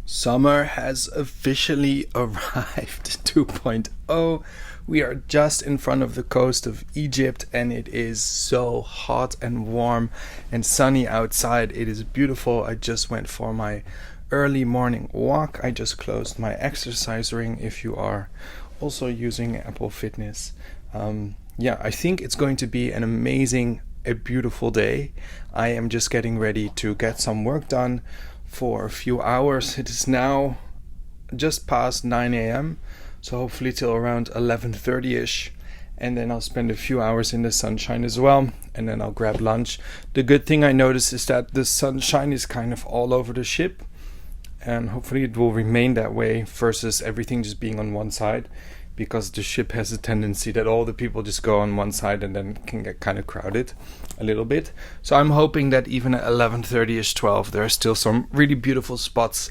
Summer has officially arrived 2.0. We are just in front of the coast of Egypt and it is so hot and warm and sunny outside. It is beautiful. I just went for my early morning walk. I just closed my exercise ring if you are also using Apple Fitness. I think it's going to be a beautiful day. I am just getting ready to get some work done for a few hours. It is now just past 9 a.m. so hopefully till around 11:30ish, and then I'll spend a few hours in the sunshine as well, and then I'll grab lunch. The good thing I noticed is that the sunshine is kind of all over the ship, and hopefully it will remain that way versus everything just being on one side, because the ship has a tendency that all the people just go on one side and then it can get kind of crowded a little bit. So I'm hoping that even at 11:30ish, 12, there are still some really beautiful spots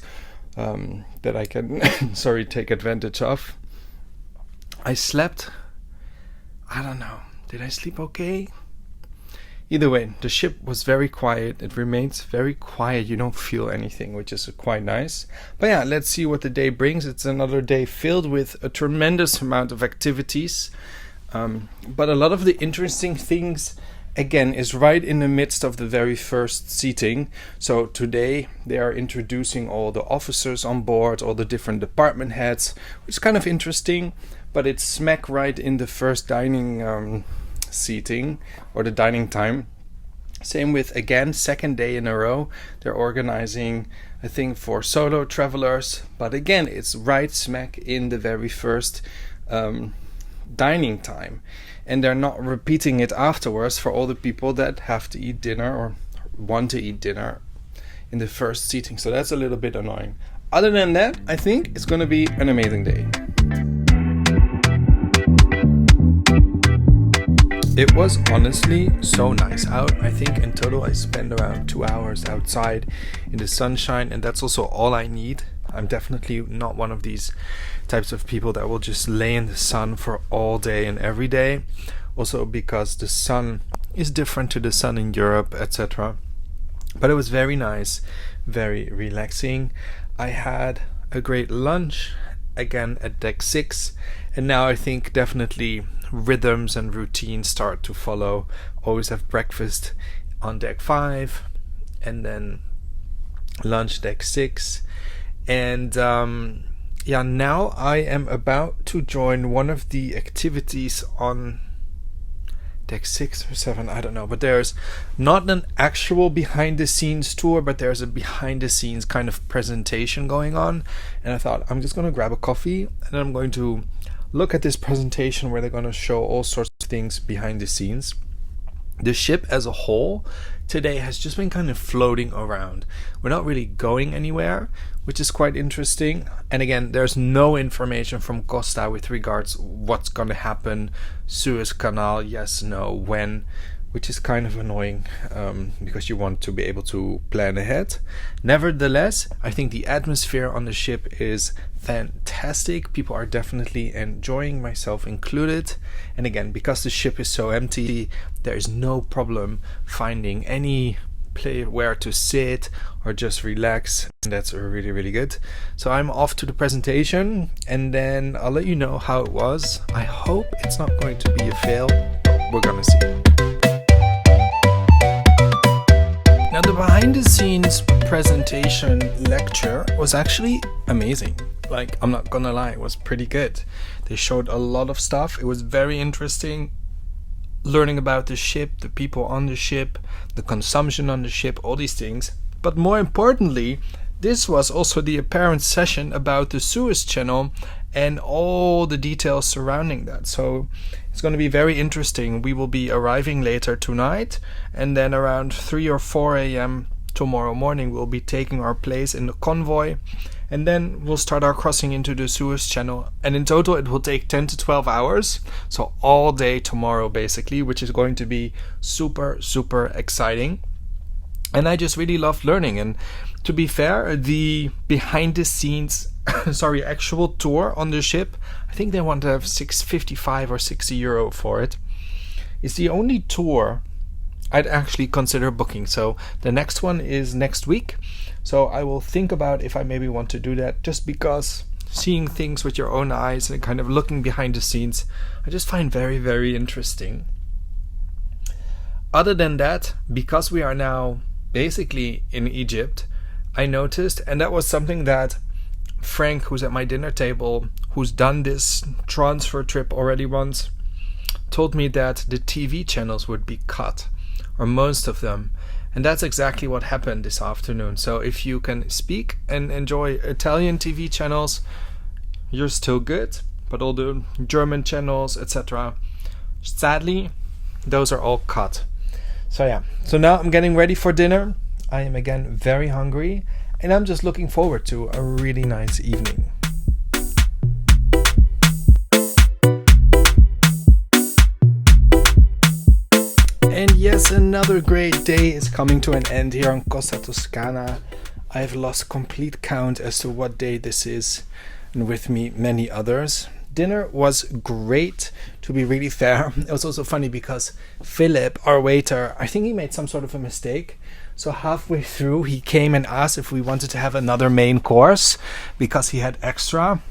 that I can take advantage of. I slept, I don't know, did I sleep okay? Either way, the ship was very quiet. It remains very quiet. You don't feel anything, which is quite nice. But yeah, let's see what the day brings. It's another day filled with a tremendous amount of activities. But a lot of the interesting things, again, is right in the midst of the very first seating. So today they are introducing all the officers on board, all the different department heads, which is kind of interesting. But it's smack right in the first dining seating or the dining time. Same with, again, second day in a row they're organizing a thing for solo travelers, but again it's right smack in the very first dining time, and they're not repeating it afterwards for all the people that have to eat dinner or want to eat dinner in the first seating. So that's a little bit annoying. Other than that, I think it's going to be an amazing day. It was honestly so nice out. I think in total I spent around 2 hours outside in the sunshine, and that's also all I need. I'm definitely not one of these types of people that will just lay in the sun for all day and every day. Also because the sun is different to the sun in Europe, etc. But it was very nice, very relaxing. I had a great lunch again at deck 6, and now I think definitely rhythms and routines start to follow. Always have breakfast on deck 5 and then lunch deck 6, and now I am about to join one of the activities on deck 6 or 7, I don't know, but there's not an actual behind the scenes tour, but there's a behind the scenes kind of presentation going on, and I thought I'm just going to grab a coffee and I'm going to look at this presentation where they're going to show all sorts of things behind the scenes. The ship as a whole today has just been kind of floating around. We're not really going anywhere, which is quite interesting. And again, there's no information from Costa with regards what's going to happen, Suez Canal, yes, no, when, which is kind of annoying because you want to be able to plan ahead. Nevertheless, I think the atmosphere on the ship is fantastic. People are definitely enjoying, myself included. And again, because the ship is so empty, there is no problem finding any place where to sit or just relax, and that's really, really good. So I'm off to the presentation and then I'll let you know how it was. I hope it's not going to be a fail, but we're gonna see. Now, the behind the scenes presentation lecture was actually amazing. Like, I'm not gonna lie, it was pretty good. They showed a lot of stuff. It was very interesting learning about the ship, the people on the ship, the consumption on the ship, all these things. But more importantly, this was also the apparent session about the Suez Canal and all the details surrounding that. So it's going to be very interesting. We will be arriving later tonight, and then around 3 or 4 a.m. tomorrow morning we'll be taking our place in the convoy, and then we'll start our crossing into the Suez Canal. And in total it will take 10 to 12 hours, so all day tomorrow basically, which is going to be super, super exciting. And I just really love learning. And to be fair, the behind the scenes actual tour on the ship, I think they want to have 6.55 or 60 euro for it. It's the only tour I'd actually consider booking. So the next one is next week. So I will think about if I maybe want to do that, just because seeing things with your own eyes and kind of looking behind the scenes, I just find very, very interesting. Other than that, because we are now basically in Egypt, I noticed, and that was something that Frank, who's at my dinner table, who's done this transfer trip already once, told me that the TV channels would be cut, or most of them. And that's exactly what happened this afternoon. So if you can speak and enjoy Italian TV channels, you're still good. But all the German channels, etc., sadly, those are all cut. So yeah, so now I'm getting ready for dinner. I am again very hungry, and I'm just looking forward to a really nice evening. And yes, another great day is coming to an end here on Costa Toscana. I've lost complete count as to what day this is, and with me many others. Dinner was great, to be really fair. It was also funny because Philip, our waiter, I think he made some sort of a mistake. So halfway through, he came and asked if we wanted to have another main course because he had extra.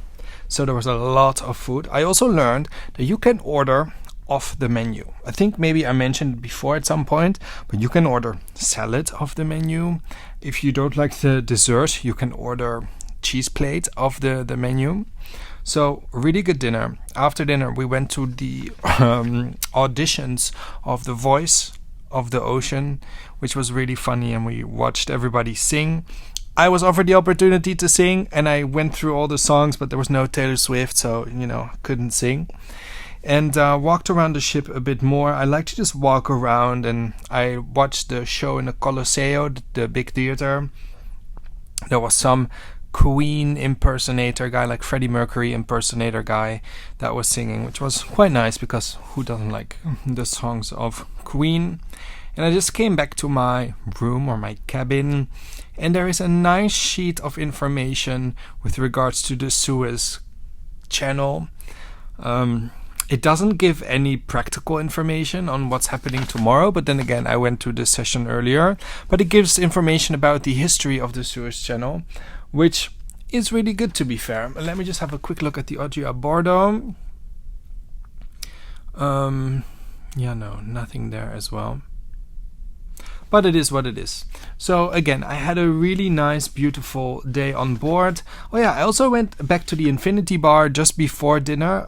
So there was a lot of food. I also learned that you can order off the menu. I think maybe I mentioned it before at some point, but you can order salad off the menu. If you don't like the dessert, you can order cheese plate off the menu. So really good dinner. After dinner, we went to the auditions of The Voice of the Ocean, which was really funny, and we watched everybody sing. I was offered the opportunity to sing, and I went through all the songs, but there was no Taylor Swift, so couldn't sing. And walked around the ship a bit more. I like to just walk around, and I watched the show in the Colosseo, the big theater. There was some Queen impersonator guy, like Freddie Mercury impersonator guy, that was singing, which was quite nice because who doesn't like the songs of Queen? And I just came back to my room or my cabin, and there is a nice sheet of information with regards to the Suez Canal. It doesn't give any practical information on what's happening tomorrow, but then again, I went to this session earlier. But it gives information about the history of the Suez Canal, which is really good, to be fair. Let me just have a quick look at the audio a bordo. Nothing there as well. But it is what it is. So again, I had a really nice, beautiful day on board. Oh yeah, I also went back to the Infinity Bar just before dinner.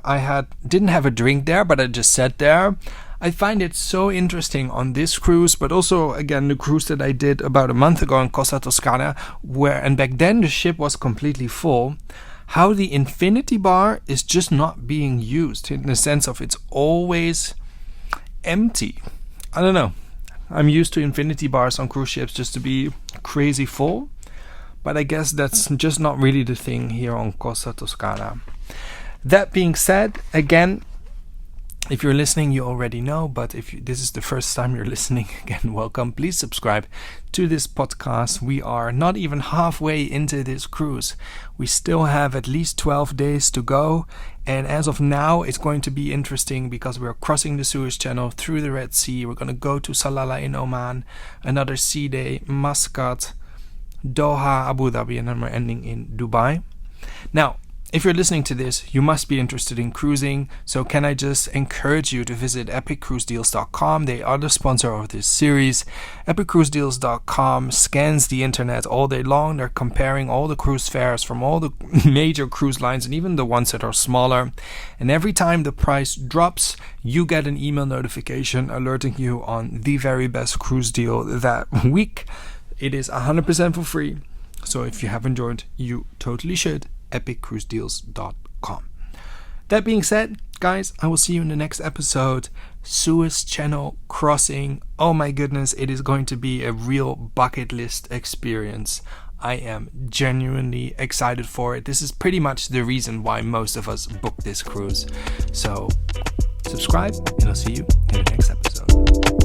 Didn't have a drink there, but I just sat there. I find it so interesting on this cruise, but also again the cruise that I did about a month ago in Costa Toscana, and back then the ship was completely full. How the Infinity Bar is just not being used, in the sense of it's always empty. I don't know. I'm used to Infinity Bars on cruise ships just to be crazy full, but I guess that's just not really the thing here on Costa Toscana. That being said, again, if you're listening, you already know, but if this is the first time you're listening, again, welcome. Please subscribe to this podcast. We are not even halfway into this cruise. We still have at least 12 days to go, and as of now, it's going to be interesting because we're crossing the Suez Canal through the Red Sea. We're going to go to Salalah in Oman, another sea day, Muscat, Doha, Abu Dhabi, and then we're ending in Dubai. Now, if you're listening to this, you must be interested in cruising, so can I just encourage you to visit epiccruisedeals.com. They are the sponsor of this series. Epiccruisedeals.com scans the internet all day long. They're comparing all the cruise fares from all the major cruise lines and even the ones that are smaller. And every time the price drops, you get an email notification alerting you on the very best cruise deal that week. It is 100% for free, so if you haven't joined, you totally should. epiccruisedeals.com. That being said, guys, I will see you in the next episode. Suez Canal Crossing. Oh my goodness, it is going to be a real bucket list experience. I am genuinely excited for it. This is pretty much the reason why most of us book this cruise. So subscribe, and I'll see you in the next episode.